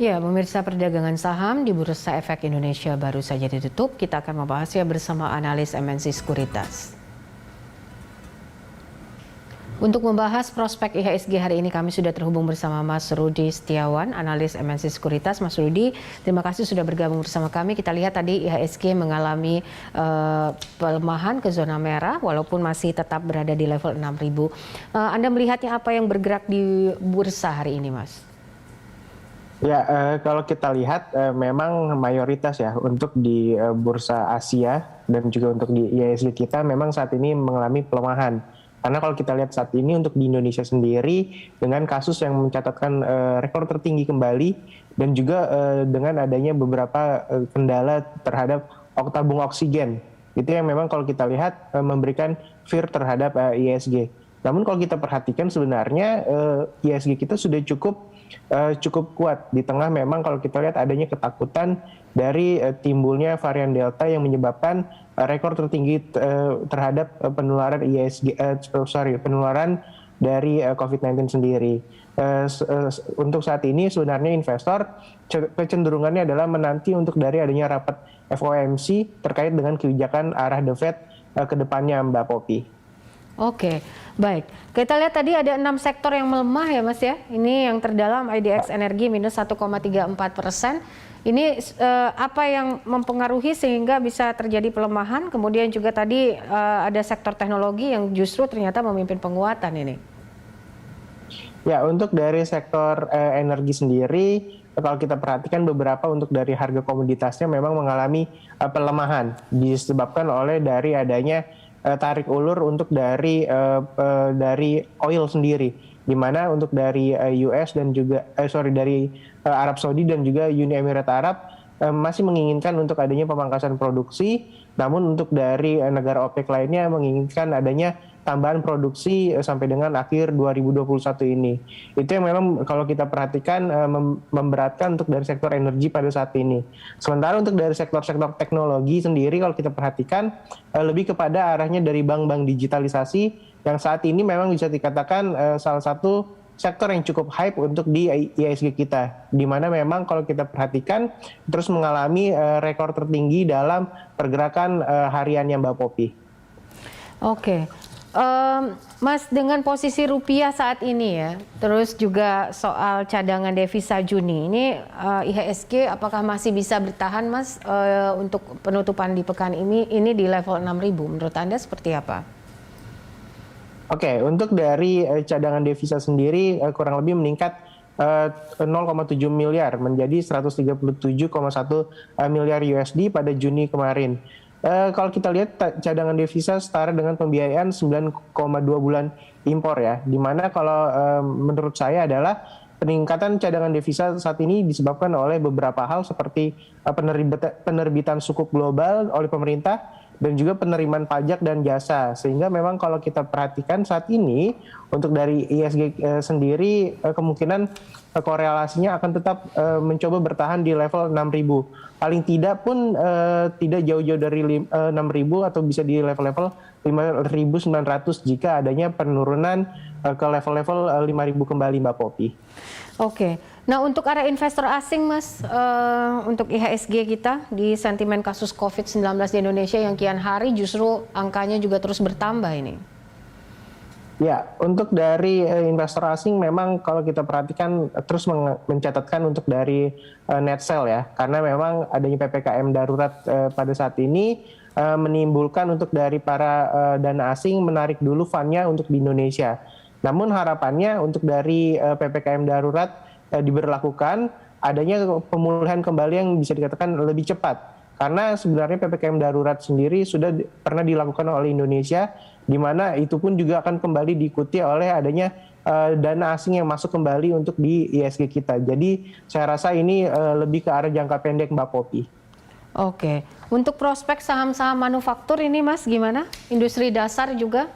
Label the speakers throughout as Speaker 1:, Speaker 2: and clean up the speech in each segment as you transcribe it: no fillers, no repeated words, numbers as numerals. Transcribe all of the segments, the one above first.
Speaker 1: Ya, pemirsa, perdagangan saham di Bursa Efek Indonesia baru saja ditutup. Kita akan membahasnya bersama analis MNC Sekuritas. Untuk membahas prospek IHSG hari ini kami sudah terhubung bersama Mas Rudi Setiawan, analis MNC Sekuritas. Mas Rudi, terima kasih sudah bergabung bersama kami. Kita lihat tadi IHSG mengalami pelemahan ke zona merah walaupun masih tetap berada di level 6.000. Anda melihatnya apa yang bergerak di bursa hari ini, Mas?
Speaker 2: Ya, kalau kita lihat memang mayoritas ya untuk di bursa Asia dan juga untuk di IHSG kita memang saat ini mengalami pelemahan. Karena kalau kita lihat saat ini untuk di Indonesia sendiri dengan kasus yang mencatatkan rekor tertinggi kembali dan juga dengan adanya beberapa kendala terhadap tabung oksigen. Itu yang memang kalau kita lihat memberikan fear terhadap IHSG. Namun kalau kita perhatikan sebenarnya IHSG kita sudah cukup kuat di tengah memang kalau kita lihat adanya ketakutan dari timbulnya varian Delta yang menyebabkan rekor tertinggi terhadap penularan penularan dari COVID-19 sendiri. Untuk saat ini sebenarnya investor kecenderungannya adalah menanti untuk dari adanya rapat FOMC terkait dengan kebijakan arah The Fed ke depannya, Mbak Poppy.
Speaker 1: Oke, baik. Kita lihat tadi ada 6 sektor yang melemah ya, Mas ya. Ini yang terdalam IDX Energi minus 1,34%. Ini apa yang mempengaruhi sehingga bisa terjadi pelemahan? Kemudian juga tadi ada sektor teknologi yang justru ternyata memimpin penguatan ini.
Speaker 2: Ya, untuk dari sektor energi sendiri, kalau kita perhatikan beberapa untuk dari harga komoditasnya memang mengalami pelemahan disebabkan oleh dari adanya tarik ulur untuk dari oil sendiri, di mana untuk dari US dan juga dari Arab Saudi dan juga Uni Emirat Arab masih menginginkan untuk adanya pemangkasan produksi, namun untuk dari negara OPEC lainnya menginginkan adanya tambahan produksi sampai dengan akhir 2021 ini. Itu yang memang kalau kita perhatikan memberatkan untuk dari sektor energi pada saat ini. Sementara untuk dari sektor-sektor teknologi sendiri kalau kita perhatikan lebih kepada arahnya dari bank-bank digitalisasi yang saat ini memang bisa dikatakan salah satu sektor yang cukup hype untuk di IHSG kita, di mana memang kalau kita perhatikan terus mengalami rekor tertinggi dalam pergerakan hariannya, Mbak Poppy.
Speaker 1: Oke. Mas, dengan posisi rupiah saat ini ya, terus juga soal cadangan devisa Juni, ini IHSG apakah masih bisa bertahan, Mas, untuk penutupan di pekan ini di level 6.000? Menurut Anda seperti apa?
Speaker 2: Oke, untuk dari cadangan devisa sendiri kurang lebih meningkat 0,7 miliar menjadi 137,1 miliar USD pada Juni kemarin. Kalau kita lihat cadangan devisa setara dengan pembiayaan 9,2 bulan impor ya, di mana kalau menurut saya adalah peningkatan cadangan devisa saat ini disebabkan oleh beberapa hal seperti penerbitan sukuk global oleh pemerintah dan juga penerimaan pajak dan jasa, sehingga memang kalau kita perhatikan saat ini untuk dari IHSG sendiri kemungkinan korelasinya akan tetap mencoba bertahan di level 6.000. Paling tidak pun tidak jauh-jauh dari 6.000 atau bisa di level-level 5.900 jika adanya penurunan ke level-level 5.000 kembali, Mbak Poppy.
Speaker 1: Oke. Nah, untuk area investor asing, Mas, untuk IHSG kita di sentimen kasus COVID-19 di Indonesia yang kian hari justru angkanya juga terus bertambah ini.
Speaker 2: Ya, untuk dari investor asing memang kalau kita perhatikan terus mencatatkan untuk dari net sell ya, karena memang adanya PPKM darurat pada saat ini menimbulkan untuk dari para dana asing menarik dulu fundnya untuk di Indonesia. Namun harapannya untuk dari PPKM darurat diberlakukan adanya pemulihan kembali yang bisa dikatakan lebih cepat. Karena sebenarnya PPKM darurat sendiri sudah pernah dilakukan oleh Indonesia, di mana itu pun juga akan kembali diikuti oleh adanya dana asing yang masuk kembali untuk di IHSG kita. Jadi saya rasa ini lebih ke arah jangka pendek, Mbak Poppy.
Speaker 1: Oke, untuk prospek saham-saham manufaktur ini, Mas, gimana? Industri dasar juga?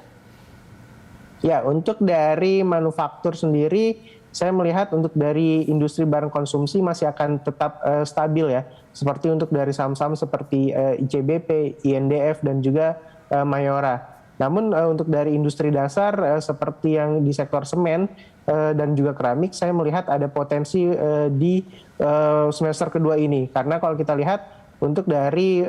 Speaker 2: Ya, untuk dari manufaktur sendiri, saya melihat untuk dari industri barang konsumsi masih akan tetap stabil ya. Seperti untuk dari saham-saham seperti ICBP, INDF, dan juga Mayora. Namun untuk dari industri dasar seperti yang di sektor semen, dan juga keramik, saya melihat ada potensi di semester kedua ini. Karena kalau kita lihat untuk dari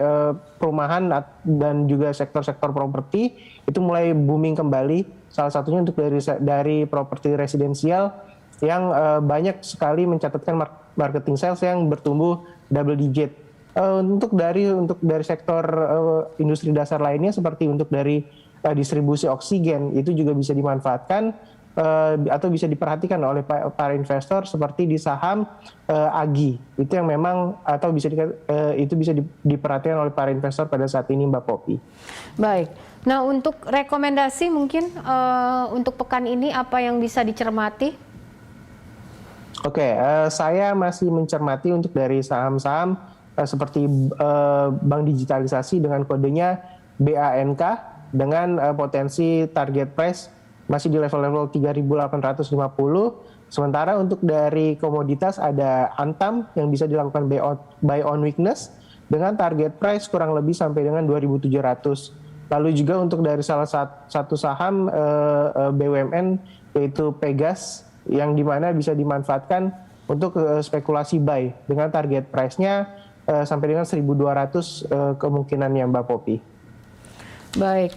Speaker 2: perumahan dan juga sektor-sektor properti itu mulai booming kembali. Salah satunya untuk dari properti residensial yang banyak sekali mencatatkan marketing sales yang bertumbuh double digit. Untuk dari sektor industri dasar lainnya seperti untuk dari distribusi oksigen itu juga bisa dimanfaatkan atau bisa diperhatikan oleh para investor seperti di saham AGI. Itu yang memang atau itu bisa diperhatikan oleh para investor pada saat ini, Mbak Poppy.
Speaker 1: Baik. Nah, untuk rekomendasi mungkin untuk pekan ini apa yang bisa dicermati?
Speaker 2: Oke, saya masih mencermati untuk dari saham-saham seperti bank digitalisasi dengan kodenya BANK dengan potensi target price masih di level-level 3.850. Sementara untuk dari komoditas ada Antam yang bisa dilakukan buy on weakness dengan target price kurang lebih sampai dengan 2.700. Lalu juga untuk dari salah satu saham BUMN yaitu Pegas yang dimana bisa dimanfaatkan untuk spekulasi buy dengan target price-nya sampai dengan 1.200 kemungkinannya, Mbak Poppy.
Speaker 1: Baik.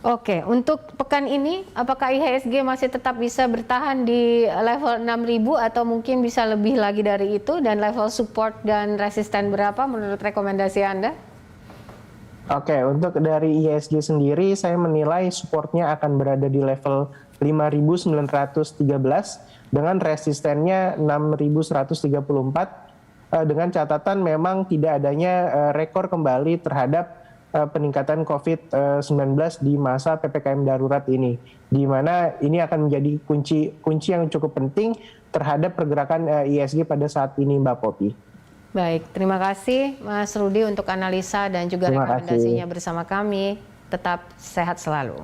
Speaker 1: Oke, untuk pekan ini apakah IHSG masih tetap bisa bertahan di level 6.000 atau mungkin bisa lebih lagi dari itu, dan level support dan resisten berapa menurut rekomendasi Anda?
Speaker 2: Oke, untuk dari IHSG sendiri saya menilai supportnya akan berada di level 5.913 dengan resistennya 6.134 dengan catatan memang tidak adanya rekor kembali terhadap peningkatan COVID-19 di masa PPKM darurat ini, di mana ini akan menjadi kunci yang cukup penting terhadap pergerakan IHSG pada saat ini, Mbak Poppy.
Speaker 1: Baik, terima kasih Mas Rudi untuk analisa dan juga rekomendasinya bersama kami. Tetap sehat selalu.